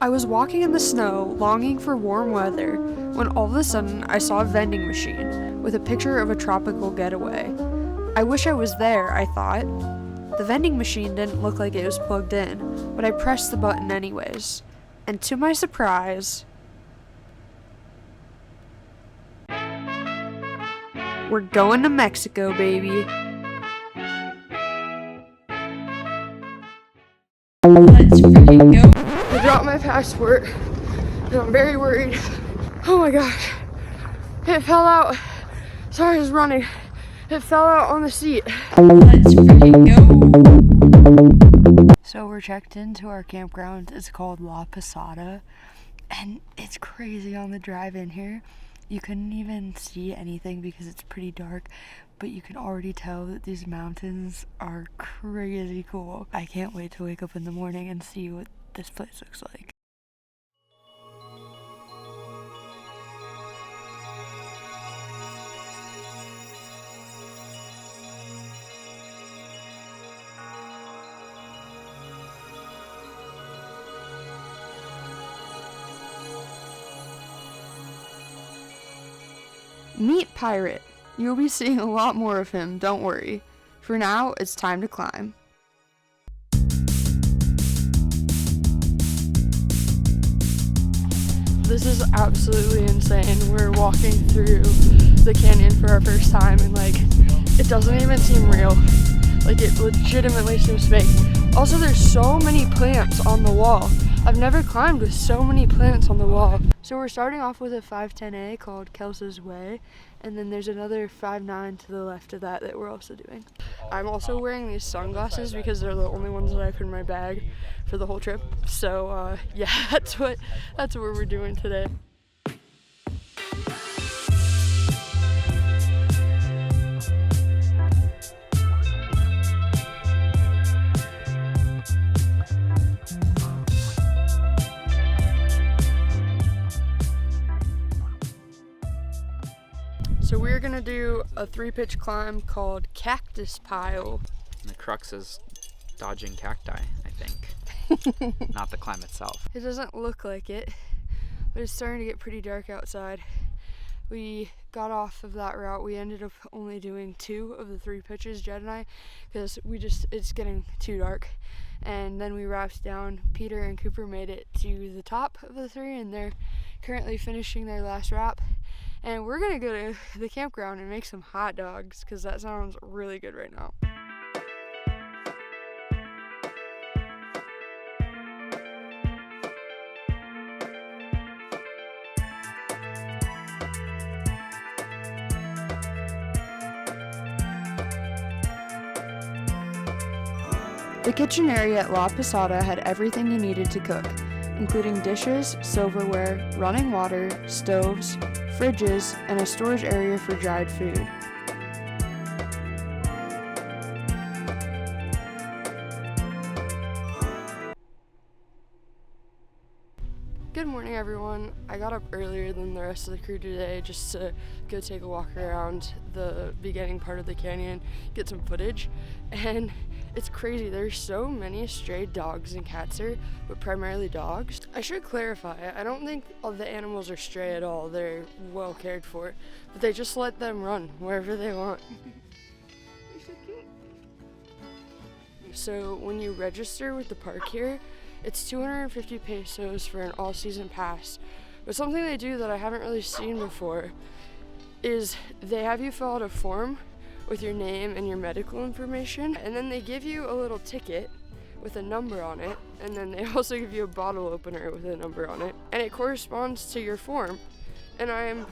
I was walking in the snow, longing for warm weather, when all of a sudden I saw a vending machine with a picture of a tropical getaway. I wish I was there, I thought. The vending machine didn't look like it was plugged in, but I pressed the button anyways. And to my surprise, we're going to Mexico, baby. Let's freaking go. I dropped my passport, and I'm very worried. Oh my gosh. It fell out. Sorry, I was running. It fell out on the seat. Let's freaking go. So we're checked into our campground. It's called La Posada, and it's crazy on the drive in here. You couldn't even see anything because it's pretty dark, but you can already tell that these mountains are crazy cool. I can't wait to wake up in the morning and see what this place looks like. Meet Pirate. You'll be seeing a lot more of him, don't worry. For now, it's time to climb. This is absolutely insane. We're walking through the canyon for our first time and it doesn't even seem real. It legitimately seems fake. Also, there's so many plants on the wall. I've never climbed with so many plants on the wall. So we're starting off with a 510A called Kelsa's Way, and then there's another 5.9 to the left of that we're also doing. I'm also wearing these sunglasses because they're the only ones that I put in my bag for the whole trip. So yeah, that's what we're doing today. So we're gonna do a 3-pitch climb called Cactus Pile. And the crux is dodging cacti, I think. Not the climb itself. It doesn't look like it, but it's starting to get pretty dark outside. We got off of that route. We ended up only doing 2 of the 3 pitches, Jed and I, because it's getting too dark. And then we wrapped down. Peter and Cooper made it to the top of the 3, and they're currently finishing their last wrap. And we're gonna go to the campground and make some hot dogs because that sounds really good right now. The kitchen area at La Posada had everything you needed to cook, including dishes, silverware, running water, stoves, fridges, and a storage area for dried food. Good morning, everyone. I got up earlier than the rest of the crew today just to go take a walk around the beginning part of the canyon, get some footage, and it's crazy. There's so many stray dogs and cats here, but primarily dogs. I should clarify, I don't think all the animals are stray at all. They're well cared for, but they just let them run wherever they want. They're so cute. So when you register with the park here, it's 250 pesos for an all-season pass. But something they do that I haven't really seen before is they have you fill out a form with your name and your medical information, and then they give you a little ticket with a number on it, and then they also give you a bottle opener with a number on it, and it corresponds to your form. And I am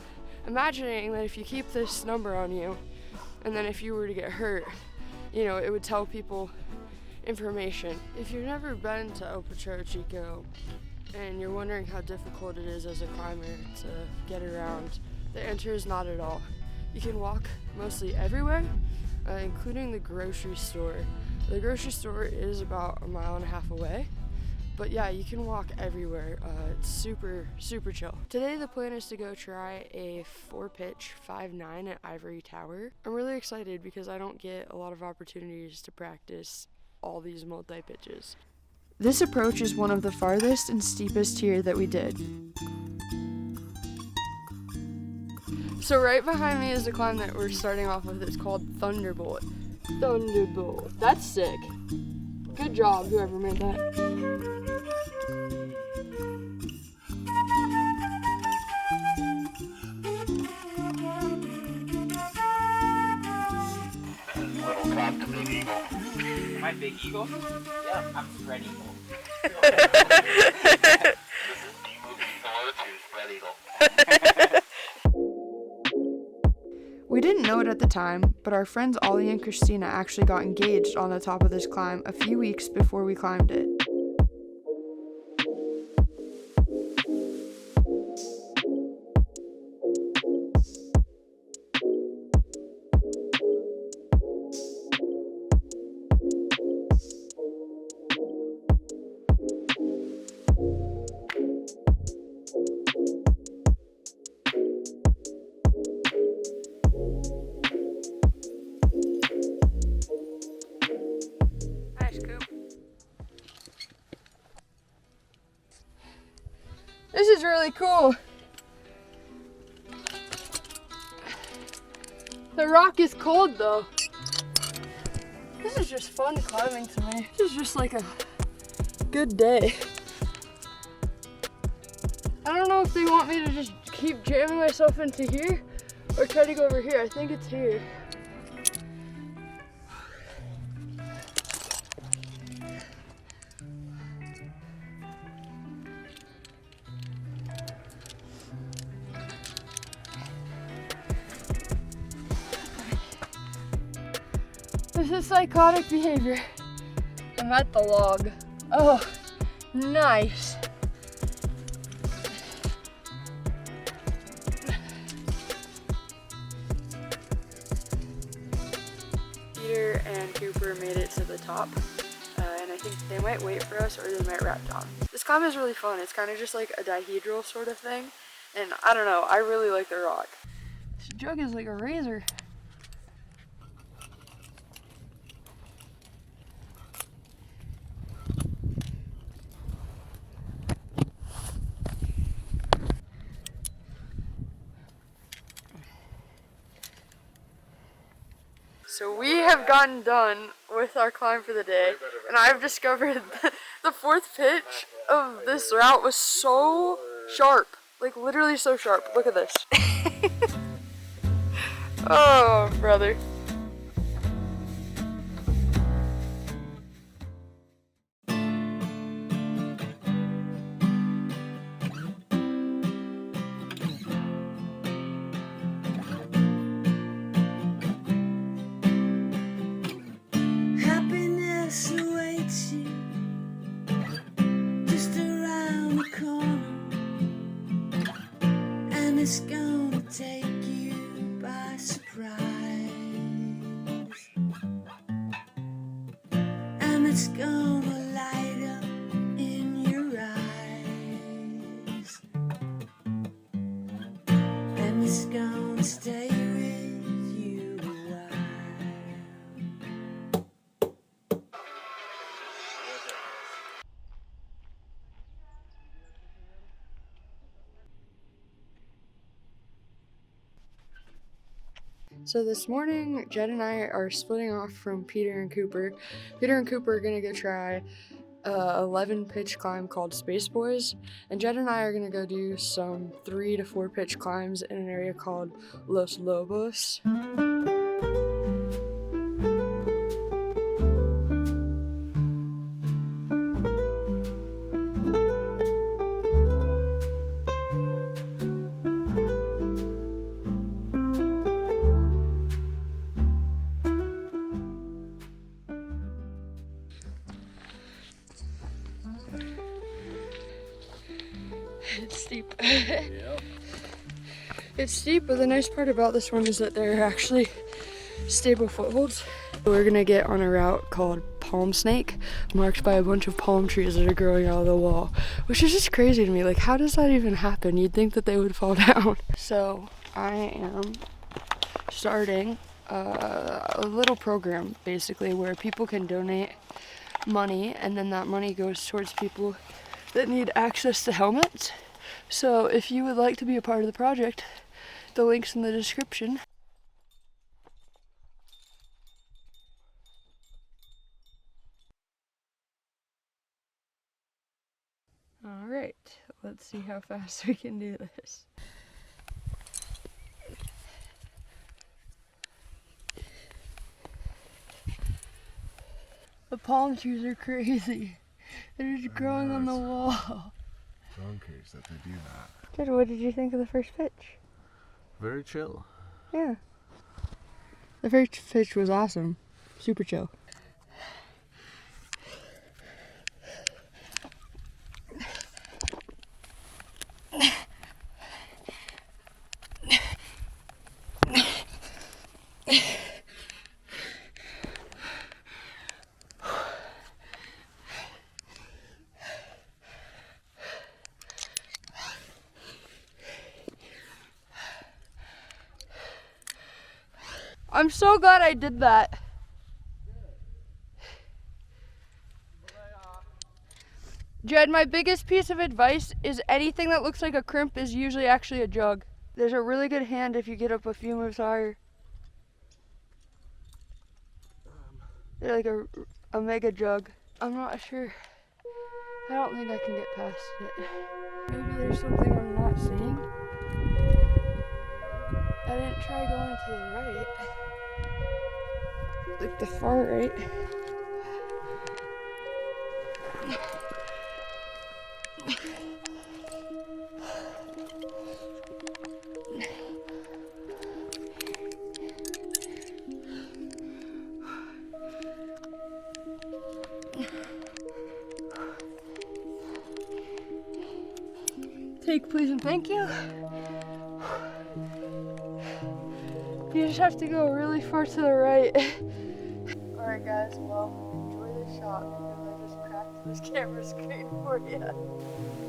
imagining that if you keep this number on you, and then if you were to get hurt, it would tell people information. If you've never been to Portrero Chico and you're wondering how difficult it is as a climber to get around, the answer is not at all. You can walk mostly everywhere, including the grocery store. The grocery store is about 1.5 miles away, but yeah, you can walk everywhere. It's super, super chill. Today the plan is to go try a 4-pitch 5.9 at Ivory Tower. I'm really excited because I don't get a lot of opportunities to practice all these multi-pitches. This approach is one of the farthest and steepest here that we did. So right behind me is the climb that we're starting off with. It's called Thunderbolt. Thunderbolt. That's sick. Good job, whoever made that. Big Eagle. Am I Big Eagle? Yeah, I'm Red Eagle. We didn't know it at the time, but our friends Ollie and Christina actually got engaged on the top of this climb a few weeks before we climbed it. This is really cool. The rock is cold though. This is just fun climbing to me. This is just like a good day. I don't know if they want me to just keep jamming myself into here or try to go over here. I think it's here. This is psychotic behavior. I'm at the log. Oh, nice. Peter and Cooper made it to the top, and I think they might wait for us or they might wrap down. This climb is really fun. It's kind of just like a dihedral sort of thing, and I don't know, I really like the rock. This jug is like a razor. So we have gotten done with our climb for the day, and I've discovered the fourth pitch of this route was so sharp, like literally so sharp. Look at this. Oh, brother. It's gonna take you by surprise, and it's gonna light up in your eyes, and it's gonna stay with you a while. So this morning, Jed and I are splitting off from Peter and Cooper. Peter and Cooper are gonna go try a 11 pitch climb called Space Boys, and Jed and I are gonna go do some 3 to 4 pitch climbs in an area called Los Lobos. It's steep. Yep. It's steep, but the nice part about this one is that they're actually stable footholds. We're gonna get on a route called Palm Snake, marked by a bunch of palm trees that are growing out of the wall, which is just crazy to me. Like, how does that even happen? You'd think that they would fall down. So I am starting a little program, basically, where people can donate money, and then that money goes towards people that need access to helmets. So if you would like to be a part of the project, the link's in the description. All right, let's see how fast we can do this. The palm trees are crazy. They're just growing on the wall. Bonkers that they do that. Jed, what did you think of the first pitch? Very chill. Yeah. The first pitch was awesome. Super chill. I'm so glad I did that. Jed, my biggest piece of advice is anything that looks like a crimp is usually actually a jug. There's a really good hand if you get up a few moves higher. They're like a mega jug. I'm not sure. I don't think I can get past it. Maybe there's something I'm not seeing. I didn't try going to the right. Like the far right. Take, please, and thank you. You just have to go really far to the right. Alright guys, well, enjoy this shot because I just cracked this camera screen for you.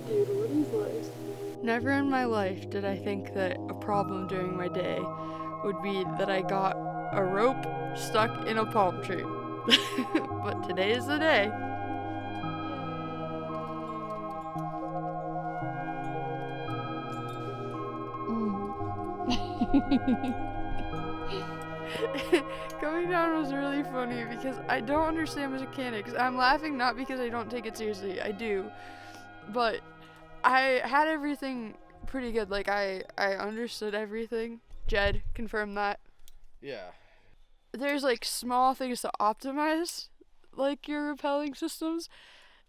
Dude, what is this? Never in my life did I think that a problem during my day would be that I got a rope stuck in a palm tree. But today is the day. Coming down was really funny because I don't understand mechanics. I'm laughing not because I don't take it seriously, I do, but I had everything pretty good. Like I understood everything. Jed confirmed that. Yeah. There's like small things to optimize, like your rappelling systems,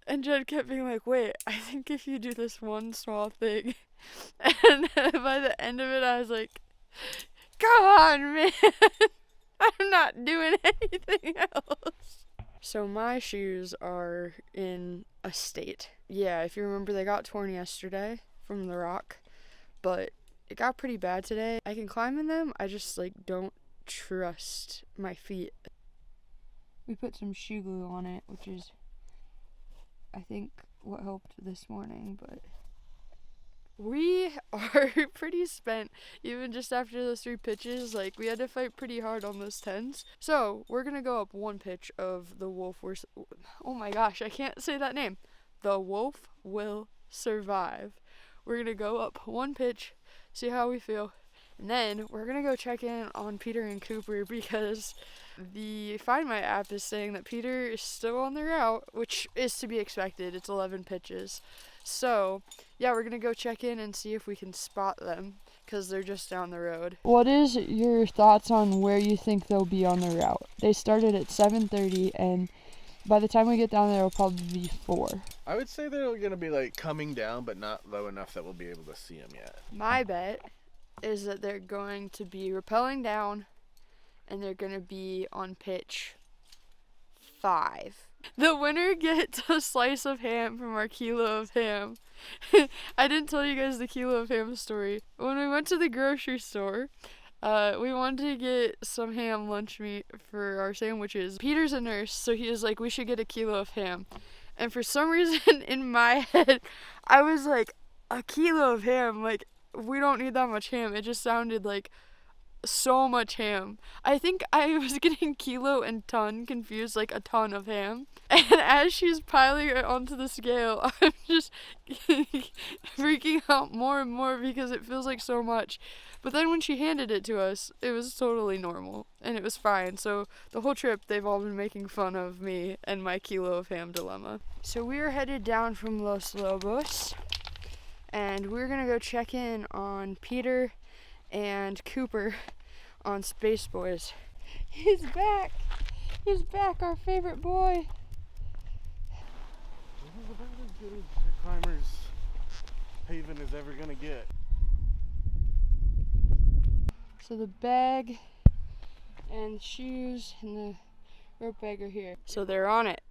and Jed kept being like, wait, I think if you do this one small thing, and by the end of it I was like, come on, man. I'm not doing anything else. So my shoes are in a state. Yeah, if you remember, they got torn yesterday from the rock, but it got pretty bad today. I can climb in them, I just like don't trust my feet. We put some shoe glue on it, which is, I think, what helped this morning, but we are pretty spent, even just after those 3 pitches. Like, we had to fight pretty hard on those 10s. So, we're gonna go up 1 pitch of the Wolf. Oh my gosh, I can't say that name. The Wolf Will Survive. We're gonna go up 1 pitch, see how we feel, and then we're gonna go check in on Peter and Cooper because the Find My app is saying that Peter is still on the route, which is to be expected. It's 11 pitches. So, yeah, we're gonna go check in and see if we can spot them because they're just down the road. What is your thoughts on where you think they'll be on the route? They started at 7:30, and by the time we get down there, it'll probably be 4. I would say they're going to be like coming down, but not low enough that we'll be able to see them yet. My bet is that they're going to be rappelling down, and they're going to be on pitch 5. The winner gets a slice of ham from our kilo of ham. I didn't tell you guys the kilo of ham story. When we went to the grocery store, we wanted to get some ham lunch meat for our sandwiches. Peter's a nurse, so he was like, we should get a kilo of ham. And for some reason in my head, I was like, a kilo of ham? Like, we don't need that much ham. It just sounded like so much ham. I think I was getting kilo and ton confused, like a ton of ham. And as she's piling it onto the scale, I'm just freaking out more and more because it feels like so much. But then when she handed it to us, it was totally normal and it was fine. So the whole trip, they've all been making fun of me and my kilo of ham dilemma. So we are headed down from Los Lobos and we're gonna go check in on Peter and Cooper on Space Boys. He's back! He's back, our favorite boy. This is about as good as a climber's haven is ever gonna get. So the bag and shoes and the rope bag are here. So they're on it.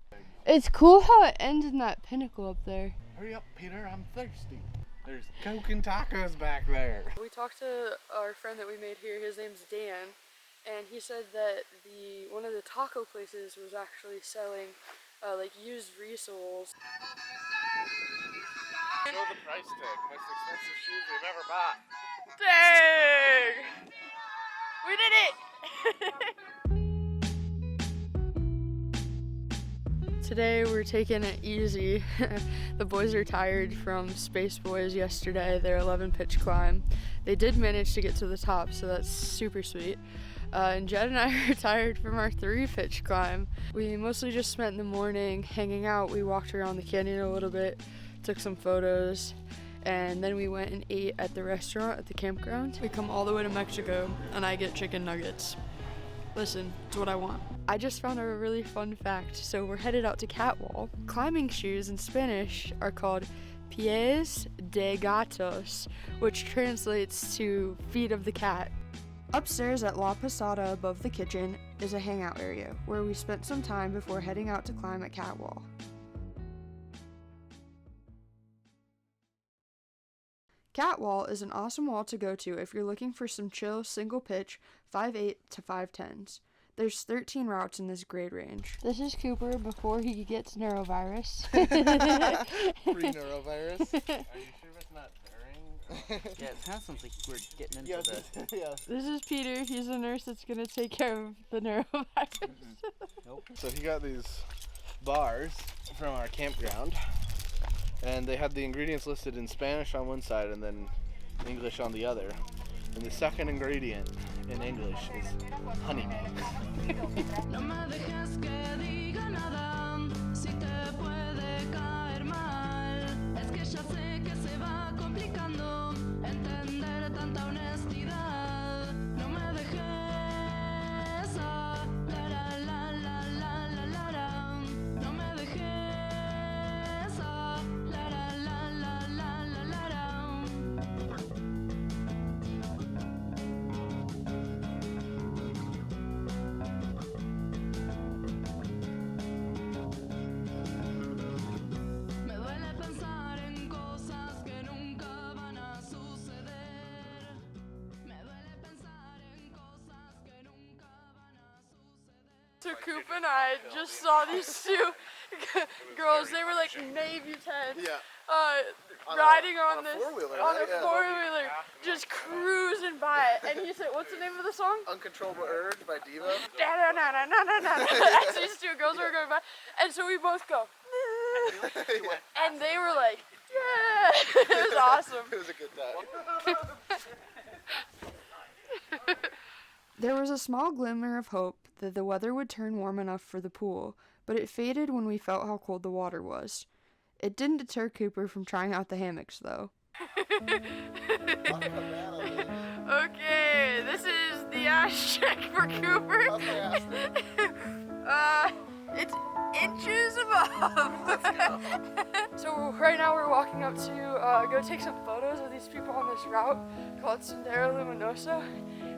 It's cool how it ends in that pinnacle up there. Hurry up, Peter, I'm thirsty. There's Coke and tacos back there. We talked to our friend that we made here, his name's Dan, and he said that one of the taco places was actually selling like used resoles. Show the price tag. Most expensive shoes we've ever bought. Dang! We did it! Today we're taking it easy. The boys are tired from Space Boys yesterday, their 11 pitch climb. They did manage to get to the top, so that's super sweet. And Jed and I are tired from our 3 pitch climb. We mostly just spent the morning hanging out. We walked around the canyon a little bit, took some photos, and then we went and ate at the restaurant at the campground. We come all the way to Mexico and I get chicken nuggets. Listen, it's what I want. I just found a really fun fact. So we're headed out to Catwall. Climbing shoes in Spanish are called pies de gatos, which translates to feet of the cat. Upstairs at La Posada above the kitchen is a hangout area where we spent some time before heading out to climb at Catwall. Catwall is an awesome wall to go to if you're looking for some chill single pitch 5.8 to 5.10s. There's 13 routes in this grade range. This is Cooper before he gets neurovirus. Pre-neurovirus. Are you sure it's not during? Yeah, it sounds like we're getting into the... Yeah. This is Peter. He's a nurse that's going to take care of the neurovirus. Nope. So he got these bars from our campground. And they had the ingredients listed in Spanish on one side and then English on the other. And the second ingredient in English is honey mix. No me dejes que diga nada, si te puede caer mal. Es que ya sé que se va complicando entender tanta honestidad. No me dejes, la la la la la la la la. No me dejes, la la la la la la la la. Me duele pensar en cosas que nunca van a suceder. Me duele pensar en cosas que nunca van a suceder. So Coop and I just saw these 2 girls. They were like Navy 10. Yeah. Riding on on a this four-wheeler, on right? a Yeah. 4-wheeler, just cruising by it. And he said, "What's the name of the song?" Uncontrollable Urge by Devo. As these 2 girls were going by, and so we both go, and they were like, "Yeah!" It was awesome. It was a good time. There was a small glimmer of hope that the weather would turn warm enough for the pool, but it faded when we felt how cold the water was. It didn't deter Cooper from trying out the hammocks, though. Okay, this is the ass check for Cooper. It's inches above. So right now we're walking up to go take some photos of these people on this route called Sendero Luminoso.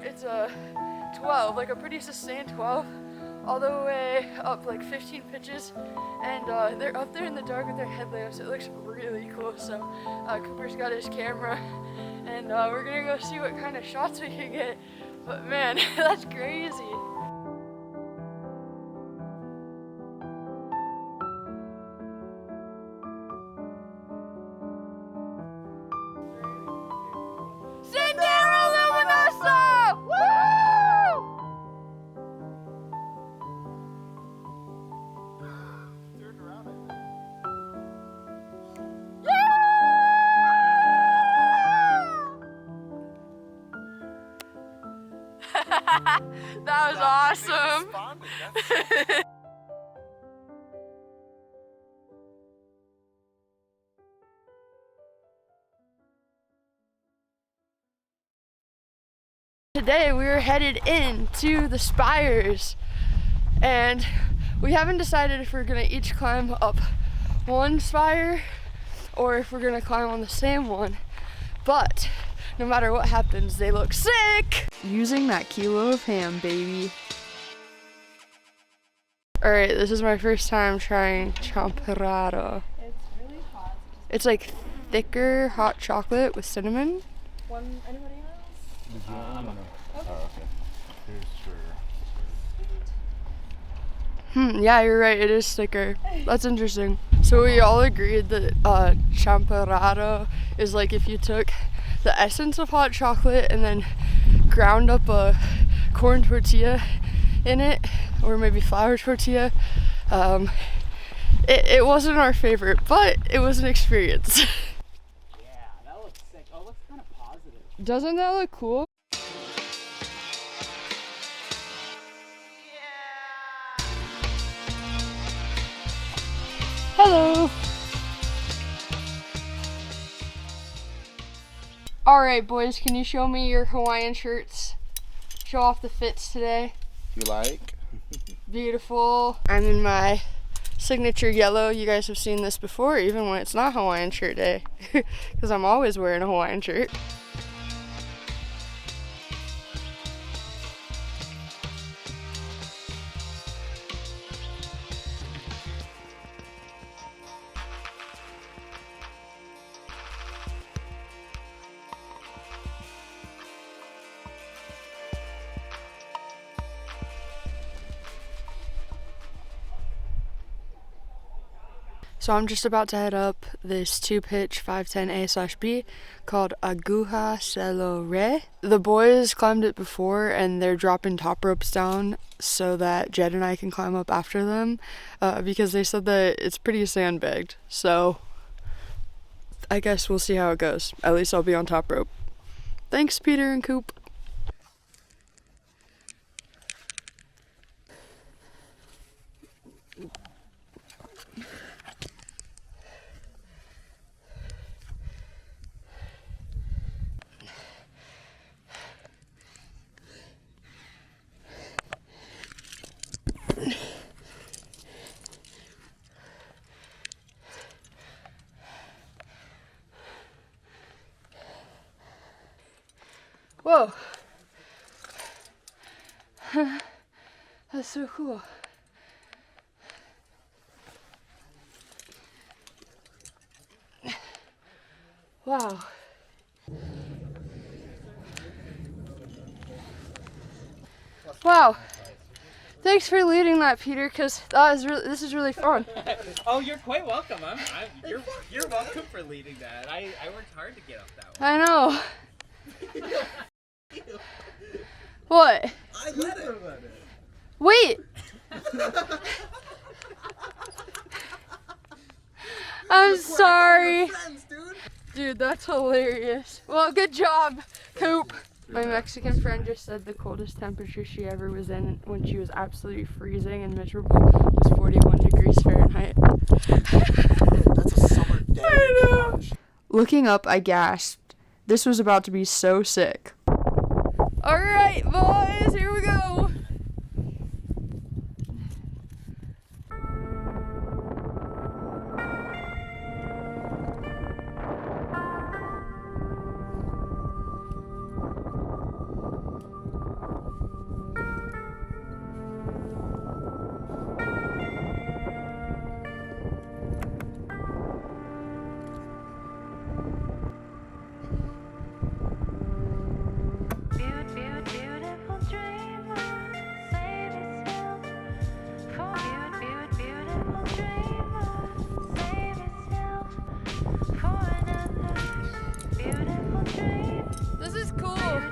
It's a 12, like a pretty sustained 12, all the way up like 15 pitches, and they're up there in the dark with their headlamps. It looks really cool. So Cooper's got his camera, and we're gonna go see what kind of shots we can get. But man, that's crazy. Sendero Luminoso! Woo! That was awesome. Today we were headed into the Spires, and we haven't decided if we're gonna each climb up one spire or if we're gonna climb on the same one, but no matter what happens, they look sick! Using that kilo of ham, baby. Alright, this is my first time trying champorado. It's really hot. It's like thicker hot chocolate with cinnamon. Anybody else? Oh, okay. Here's for. Yeah, you're right, it is thicker. That's interesting. So we all agreed that champorado is like if you took the essence of hot chocolate and then ground up a corn tortilla in it, or maybe flour tortilla. It wasn't our favorite, but it was an experience. Yeah, that looks sick. Oh, it looks kind of positive. Doesn't that look cool? Hello. All right, boys, can you show me your Hawaiian shirts? Show off the fits today. You like? Beautiful. I'm in my signature yellow. You guys have seen this before, even when it's not Hawaiian shirt day, because I'm always wearing a Hawaiian shirt. So I'm just about to head up this 2-pitch 510A/B called Aguja Celo Re. The boys climbed it before and they're dropping top ropes down so that Jed and I can climb up after them because they said that it's pretty sandbagged. So I guess we'll see how it goes. At least I'll be on top rope. Thanks, Peter and Coop. Whoa. That's so cool. Wow. Wow. Thanks for leading that, Peter, because this is really fun. Oh, you're quite welcome. You're welcome for leading that. I worked hard to get up that way. I know. What? I let it. Wait. I'm sorry. Dude, that's hilarious. Well, good job, Coop. My Mexican friend just said the coldest temperature she ever was in when she was absolutely freezing and miserable was 41 degrees Fahrenheit. That's a summer day. I know. Looking up, I gasped. This was about to be so sick. All right, boys, here we go. This is cool.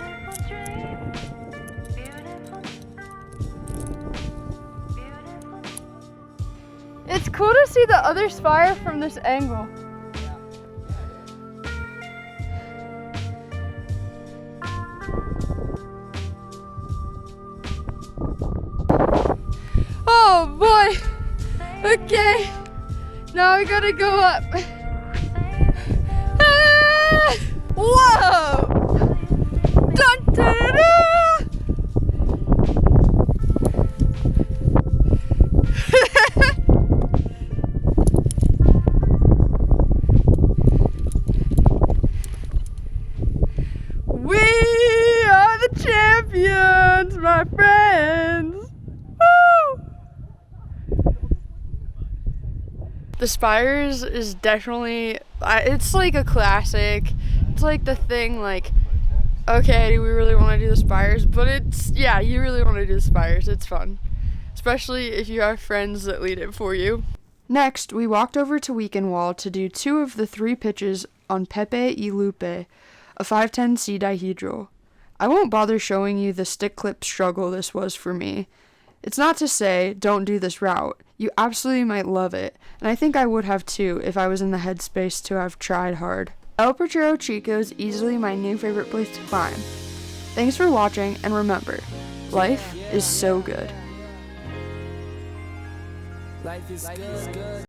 It's cool to see the other spire from this angle. Okay, now we gotta go up. Ah! Whoa! Dun, dun, dun, dun! We are the champions, my friends! Woo! The Spires is definitely, it's like a classic. It's like the thing, like, okay, do we really want to do the Spires? But it's, yeah, you really want to do the Spires. It's fun. Especially if you have friends that lead it for you. Next, we walked over to Weekend Wall to do 2 of the 3 pitches on Pepe y Lupe, a 510C dihedral. I won't bother showing you the stick clip struggle this was for me. It's not to say don't do this route. You absolutely might love it, and I think I would have too if I was in the headspace to have tried hard. El Portrero Chico is easily my new favorite place to climb. Thanks for watching, and remember, life is so good. Life is good.